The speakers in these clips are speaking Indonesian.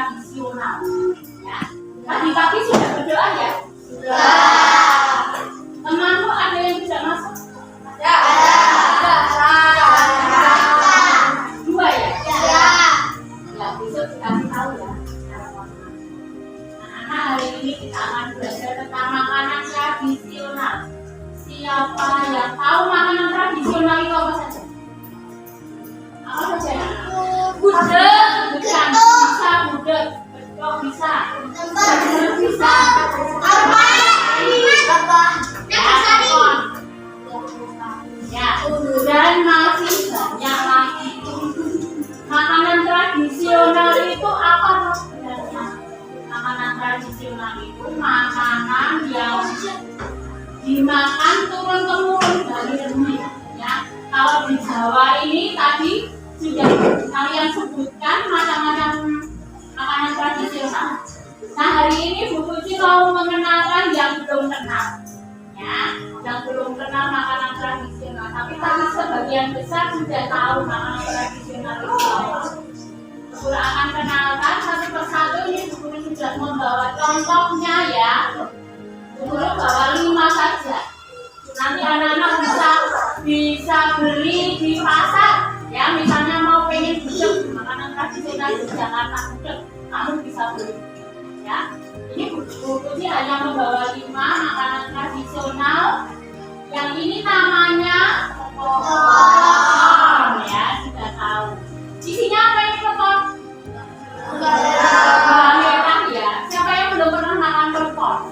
tradisional. Ya. Tadi pagi sudah berdoa ya? Sudah. Temanmu ada yang tidak masuk? Ada. Dua ya? Ya. Ya, besok dikasih tahu ya. Anak-anak hari ini kita akan belajar tentang makanan tradisional. Siapa yang tahu makanan tradisional itu apa saja? Apa saja? Gudeg, bukan bisa gudeg, betok bisa, betok bisa, ya, dan masih banyak lagi. Makanan tradisional itu apa sebenarnya? Makanan tradisional itu makanan yang dimakan turun temurun dari dulu. Ya, kalau di Jawa ini tadi sudah kalian sebutkan macam-macam makanan tradisional. Nah, hari ini Bu Puji mau mengenalkan yang belum kenal, ya, yang belum kenal makanan tradisional. Tapi tadi sebagian besar sudah tahu makanan tradisional itu apa. Bu akan kenalkan satu persatu. Ini Bu Puji sudah membawa contohnya ya. Bu bawa 5 saja. Nanti anak-anak bisa beli di pasar. Ya, misalnya mau pengen gudeg, makanan tradisional di Jakarta gudeg, kamu bisa beli. Ya, ini Bu Puji hanya membawa 5 makanan tradisional. Yang ini namanya klepon, ya, sudah tahu. Isinya apa ini klepon? Gula merah ya. Siapa yang belum pernah makan klepon?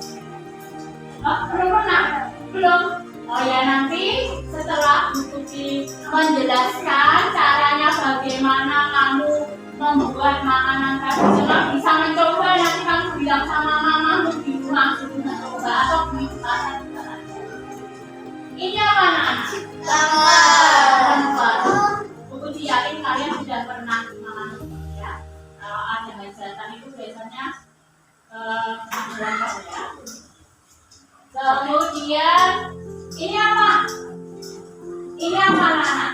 Oh, belum pernah? Belum? Oh ya, nanti setelah Bu Puji menjelaskan caranya bagaimana kamu membuat makanan tradisional, bisa mencoba. Nanti kamu bilang sama mamamu di rumah suruh mencoba atau di pasar juga. Ini apa anak-anak? Lemper. Bu Puji yakin kalian sudah pernah makan ya. Kalau ada hajatan itu biasanya lemper ya. Kemudian ini apa? Ini apa anak-anak?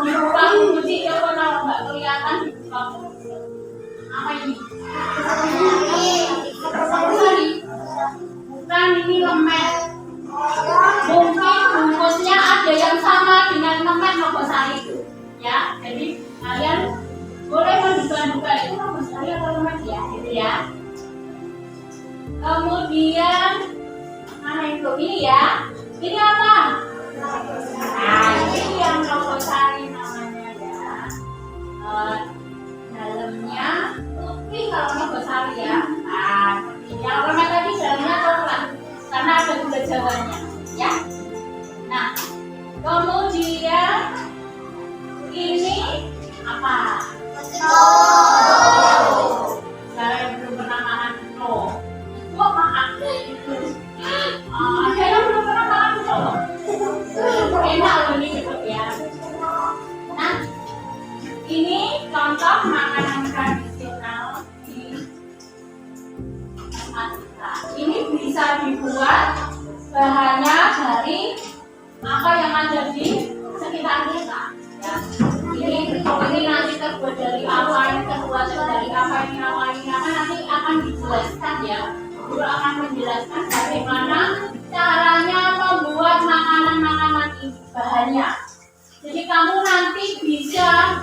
Dibuka Bu Puji, coba kalau nggak kelihatan dibuka. Apa ini? Bukan, ini lemet. Mungkin bungkusnya ada yang sama dengan lemet Nogosari itu, ya. Jadi kalian boleh menduga-duga itu Nogosari atau lemet ya, gitu ya. Kemudian mana itu? Ini ya. Ini apa? Nah, ini yang Nogosari namanya ya. Dalamnya putih kalau Nogosari ya. Nah, yang lemet tadi dalamnya coklat karena ada gula Jawanya, ya. Nah, kemudian ini apa? Saya belum pernah makan itu. Itu makan itu. Ada yang belum pernah makan itu. Enak loh ini gitu ya. Nah, ini contoh makanan tradisional di Madura. Ini bisa dibuat bahannya dari apa yang ada di sekitar kita. Ya. Ini nanti terbuat dari apa, ini terbuat dari apa, ini apa, nanti akan dijelaskan ya. Guru akan menjelaskan bagaimana caranya membuat makanan-makanan ini, bahannya. Jadi kamu nanti bisa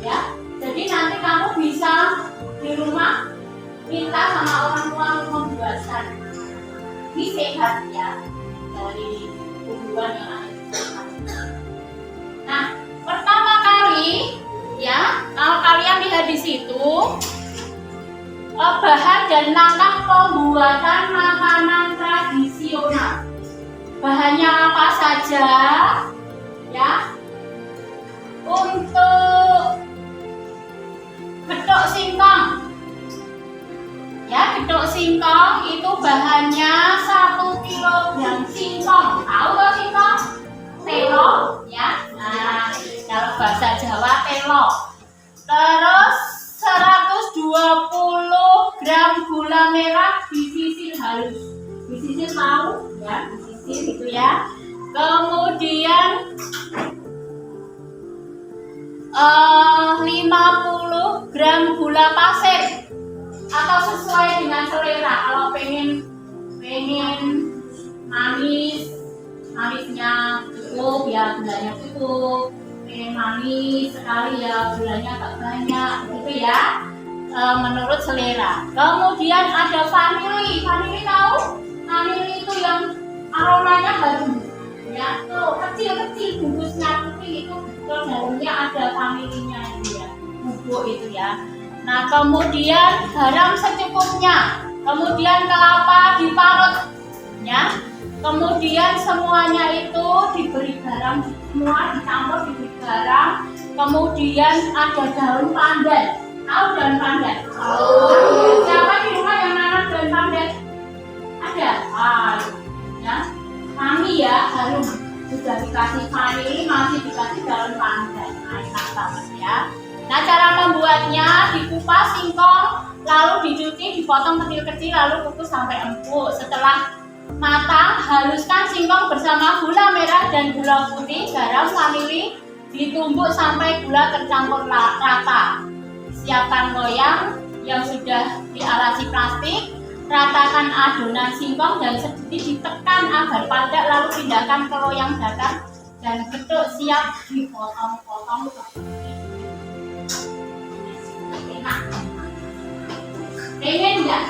ya, jadi nanti kamu bisa di rumah minta sama orang tua untuk membuatkan. Ini sehat ya, dari tumbuhan yang ada. Nah, pertama kali ya, kalau kalian lihat di situ bahan dan langkah pembuatan makanan tradisional. Bahannya apa saja? Ya, untuk getuk singkong. Ya, getuk singkong itu bahannya 1 kilogram singkong. Tahu nggak singkong? Telo, ya. Nah, kalau bahasa Jawa telo. Terus 120 gram gula merah disisir halus. Disisir tahu, ya, disisir gitu ya. Kemudian 50 gram gula pasir atau sesuai dengan selera. Kalau pengen manisnya cukup ya gulanya cukup, pengen manis sekali ya gulanya tak banyak gitu ya, menurut selera. Kemudian ada vanili tahu? Vanili itu yang aromanya harum ya, tuh kecil bungkusnya putih itu, terus dalamnya ada vanilinya itu ya, bubuk itu ya. Nah kemudian garam secukupnya, kemudian kelapa diparut ya, kemudian semuanya itu diberi garam, semua dicampur diberi garam. Kemudian ada daun pandan, tahu daun pandan? Siapa di rumah yang nanam daun pandan? Ada? Ya, kami ya harum, sudah dikasih vanili, masih dikasih daun pandan. Nah, enak banget ya. Nah, cara membuatnya dikupas singkong, lalu dicuci, dipotong kecil-kecil, lalu kukus sampai empuk. Setelah matang, haluskan singkong bersama gula merah dan gula putih, garam, vanili, ditumbuk sampai gula tercampur rata. Siapkan loyang yang sudah dialasi plastik, ratakan adonan singkong dan sedikit ditekan agar padat, lalu pindahkan ke loyang datar dan getuk siap dipotong-potong seperti ini. Enak. Pengen nggak?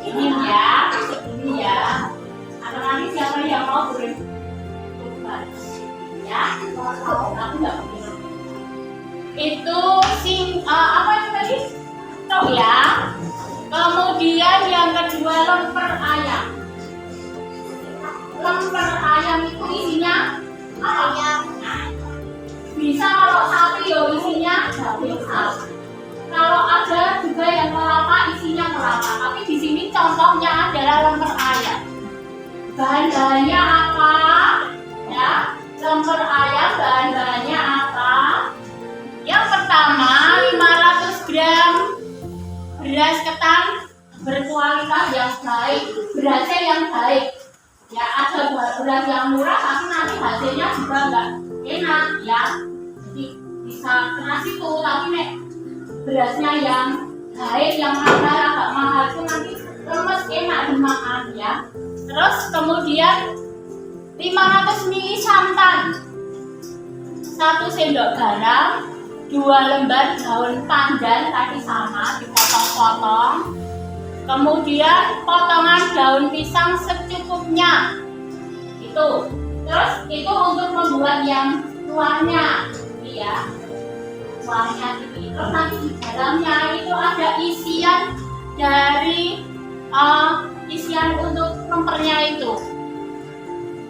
Ini ya. Atau nanti siapa yang mau boleh coba ya? Aku nggak boleh. Itu apa itu tadi? Tok ya. Kemudian yang kedua lemper ayam. Lemper ayam itu isinya ayam. Bisa kalau sapi ya isinya daging sapi. Kalau ada juga yang kelapa isinya kelapa. Tapi di sini contohnya adalah lemper ayam. Bahan-bahannya apa? Ya, lemper ayam bahan-bahannya apa? Yang pertama 500 gram beras ketan berkualitas yang baik, berasnya yang baik. Ya, ada beras yang murah tapi nanti hasilnya juga enggak enak ya. Jadi bisa kena situ, tapi nek berasnya yang baik, yang mahal, agak mahal itu nanti lemes, enak dimakan ya. Terus kemudian 500 ml santan, 1 sendok garam, 2 lembar daun pandan tadi sama dipotong-potong. Kemudian potongan daun pisang secukupnya. Itu. Terus itu untuk membuat yang kuahnya, ya. Kuahnya ini. Terus nanti di dalamnya itu ada isian dari isian untuk lempernya itu.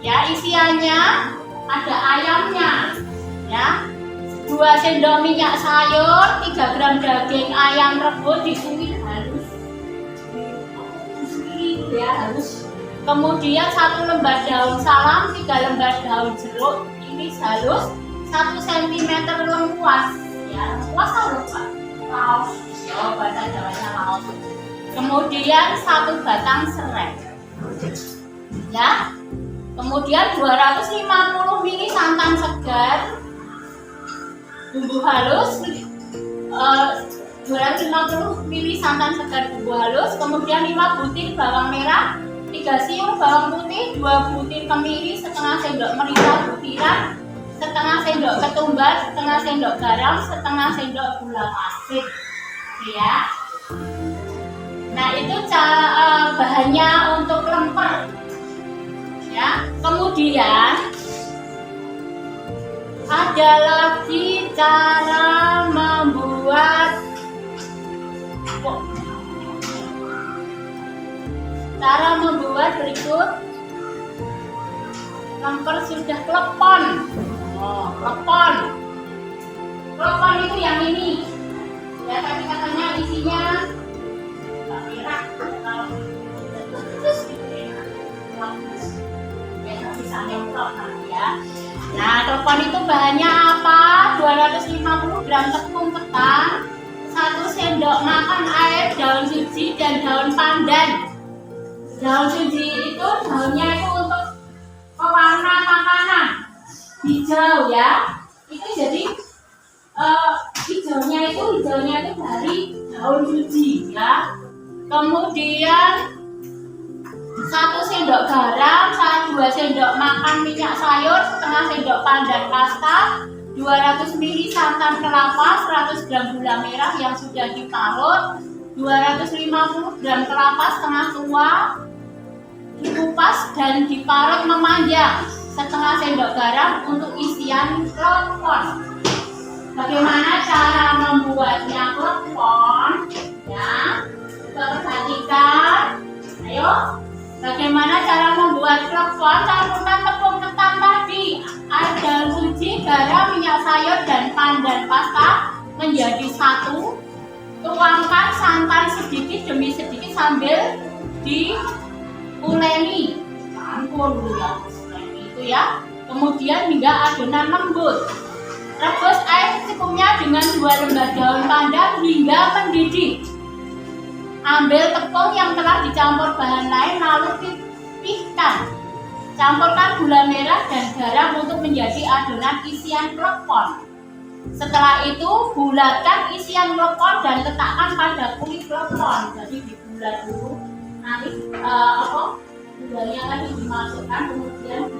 Ya, isiannya ada ayamnya, ya. 2 sendok minyak sayur, 3 gram daging ayam rebus disuir halus. Ya, halus. Kemudian 1 lembar daun salam, 3 lembar daun jeruk, iris halus, 1 cm lengkuas. Ya, lengkuas atau lupa? Laos. Oh, bahasa Jawanya laos. Kemudian 1 batang serai. Ya. Kemudian 250 ml santan segar, bumbu halus, 250 ml santan segar bumbu halus, kemudian 5 butir bawang merah, 3 siung bawang putih, 2 butir kemiri, setengah sendok merica butiran, setengah sendok ketumbar, setengah sendok garam, setengah sendok gula pasir. Ya. Nah, itu bahannya untuk lemper. Ya, kemudian ada lagi cara membuat berikut. Lemper sudah klepon. Klepon itu yang ini. Ya, tapi katanya isinya merah. Bisa nyemprot ya. Nah, klepon itu bahannya apa? 250 gram tepung ketan, 1 sendok makan air daun suji dan daun pandan. Daun suji itu daunnya itu untuk pewarna makanan, hijau ya. Itu jadi hijaunya itu dari daun suji ya. Kemudian 1 sendok garam, 2 sendok makan minyak sayur, setengah sendok pandan pasta, 200 ml santan kelapa, 100 gram gula merah yang sudah diparut, 250 gram kelapa setengah tua, dikupas dan diparut memanjang, setengah sendok garam untuk isian klepon. Bagaimana cara membuatnya klepon? Ya, coba perhatikan. Ayo, bagaimana cara membuat klepon? Campurkan tepung ketan tadi, air daun suji, garam, minyak sayur, dan pandan pasta menjadi satu. Tuangkan santan sedikit demi sedikit sambil diuleni. Campur dulu ya, itu ya. Kemudian hingga adonan lembut. Rebus air secukupnya dengan 2 lembar daun pandan hingga mendidih. Ambil tepung yang telah dicampur bahan lain lalu pipihkan. Campurkan gula merah dan garam untuk menjadi adonan isian klepon. Setelah itu bulatkan isian klepon dan letakkan pada kulit klepon. Jadi dibulat dulu. Nanti gulanya tadi dimasukkan kemudian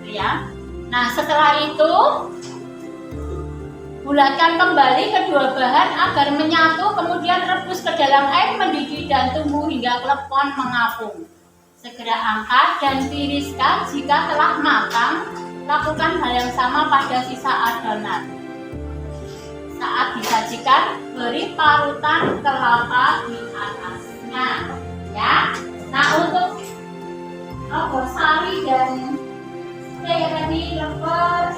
ya. Nah setelah itu bulatkan kembali kedua bahan agar menyatu, kemudian rebus ke dalam air mendidih dan tunggu hingga klepon mengapung. Segera angkat dan tiriskan jika telah matang. Lakukan hal yang sama pada sisa adonan. Saat disajikan, beri parutan kelapa di atasnya. Ya. Nah untuk sari dan tadi lepes.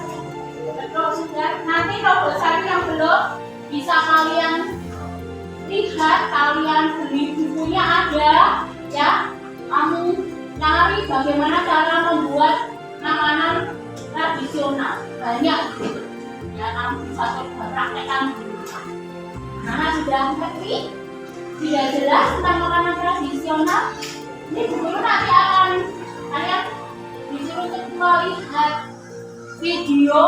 Betul sudah. Nanti kalau sari yang belum bisa kalian lihat, kalian beli bukunya ada ya. Kamu cari bagaimana cara membuat makanan tradisional banyak gitu. Ya kamu bisa coba praktekkan dulu. Karena sudah ngerti, sudah jelas tentang makanan tradisional. Ini buku nanti akan kalian disuruh untuk melihat video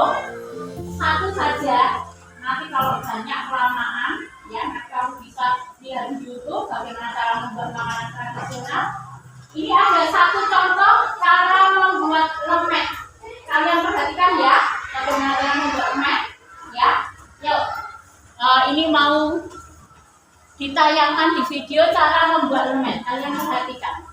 satu saja. Nanti kalau banyak kelamaan ya kamu bisa lihat di YouTube bagaimana cara membuat makanan tradisional. Ini ada satu contoh cara membuat lemek. Kalian perhatikan ya bagaimana cara membuat lemek ya. Yuk ini mau ditayangkan di video cara membuat lemek. Kalian perhatikan.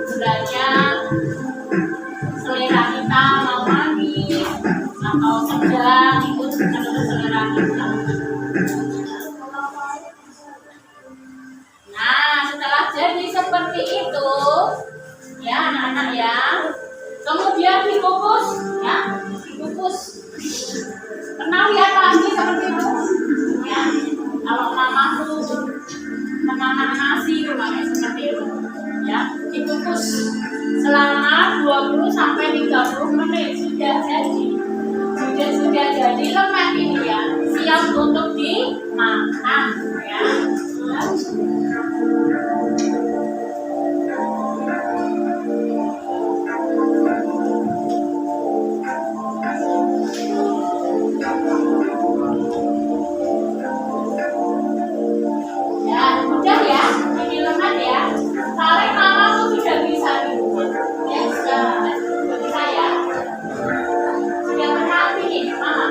gulanya selera kita mau manis atau sedang, itu menurut selera kita. Nah, setelah jadi seperti itu, ya anak-anak ya, kemudian dikukus, ya, dikukus. Pernah lihat lagi seperti itu? Ya, kalau mamaku memasak nasi rumahnya seperti itu, ya, dikukus selama 20 sampai 30 menit sudah jadi. Sudah jadi lemak ini ya, siap untuk dimakan ya. Udah ya, ini lemak ya. Tarik mama tuh sudah bisa di rumah. Ya, sudah bisa ya. Sudah pernah bikin mama?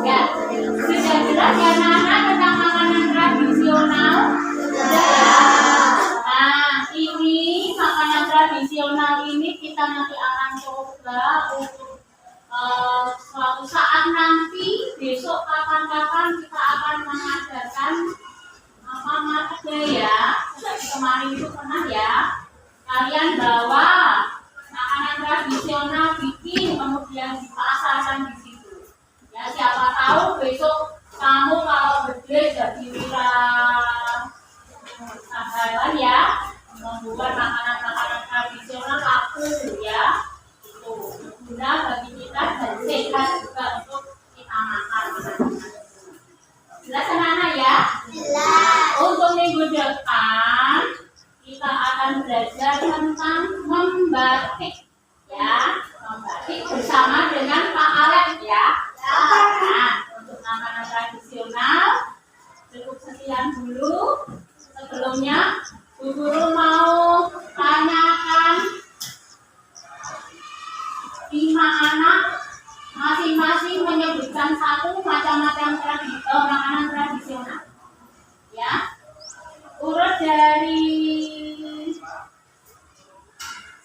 Ya, sudah jelas ya anak-anak tentang makanan tradisional. Nah, ini makanan tradisional ini kita nanti akan coba untuk suatu saat nanti, besok kapan-kapan kita akan mengadakan apa ya, seperti kemarin itu pernah ya, kalian bawa makanan tradisional bikin kemudian dipasarkan di situ ya. Siapa tahu besok kamu kalau gede jadi wirausahawan ya, membuat makanan-makanan tradisional laku ya. Itu guna bagi kita dan sehat juga untuk kita makan. Jelas anak-anak ya? Jelas. Untuk minggu depan kita akan belajar tentang membatik ya, membatik bersama dengan Pak Alek ya. Nah, untuk makanan tradisional cukup sekian dulu. Sebelumnya Bu Guru mau tanyakan 5 anak masing-masing menyebutkan satu macam-macam makanan tradisional ya. Urut dari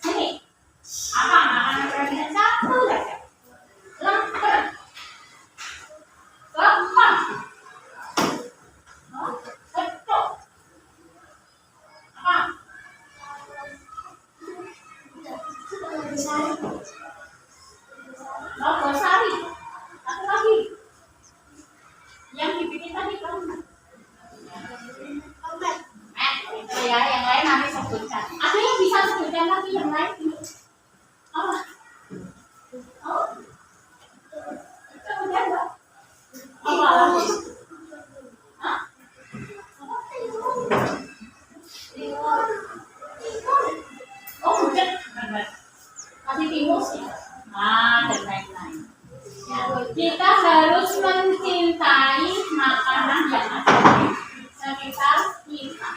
sini, apa makanan tradisional? Satu saja. Lemper, lemang, getuk, apa? Logosari, satu lagi yang dibikin tadi kan itu ya, yang lain nanti sebutkan. Ada yang bisa sebutkan lagi yang lain ini apa? Oh, itu udah enggak? Apa lagi? Hah? Oh bukan, masih timus ya. Dan lain-lain. Ya, kita harus mencintai makanan yang ada di sekitar kita.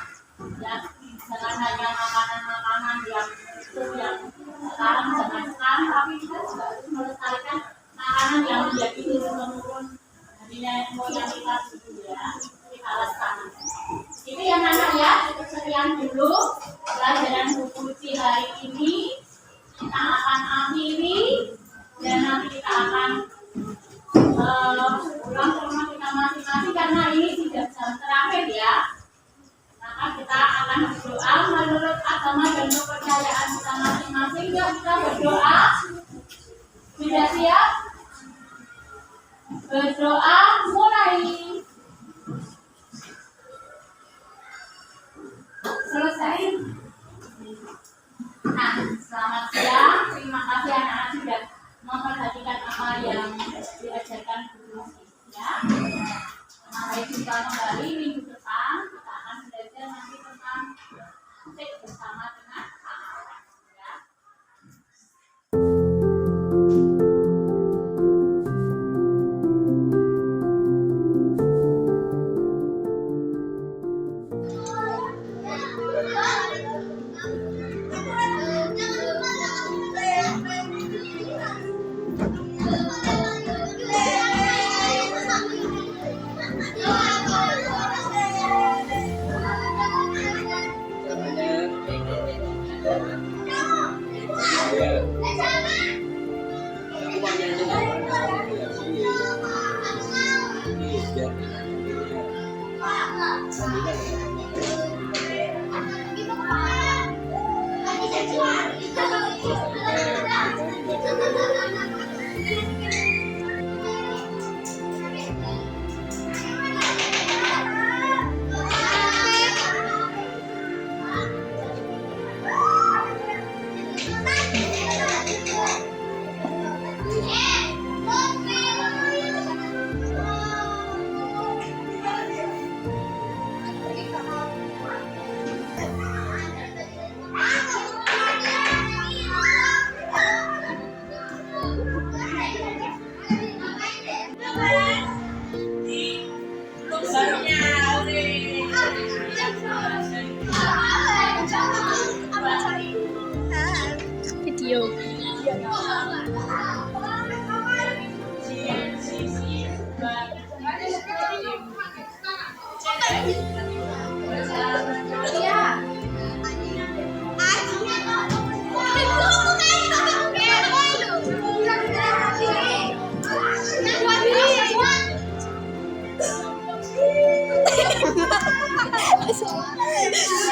Ya, jangan hanya makanan-makanan yang sekarang zaman, tapi kita juga harus melestarikan makanan yang menjadi turun-temurun dari nenek moyang kita dulu ya. Kita lestarikan. Itu yang anak ya. Sekian dulu pelajaran buku Ci hari ini. Kita akan akhiri dan nanti kita akan pulang ke rumah kita masing-masing karena ini sudah jam terakhir ya. Maka kita akan berdoa menurut agama dan kepercayaan kita masing-masing. Ya, kita berdoa. Sudah siap? Berdoa mulai. Selesai. Nah, selamat siang. Terima kasih anak-anak sudah memperhatikan apa yang diajarkan guru ya. Sampai jumpa kembali minggu depan. Kita akan belajar nanti tentang musik bersama dengan Pak Alek ya. Amen.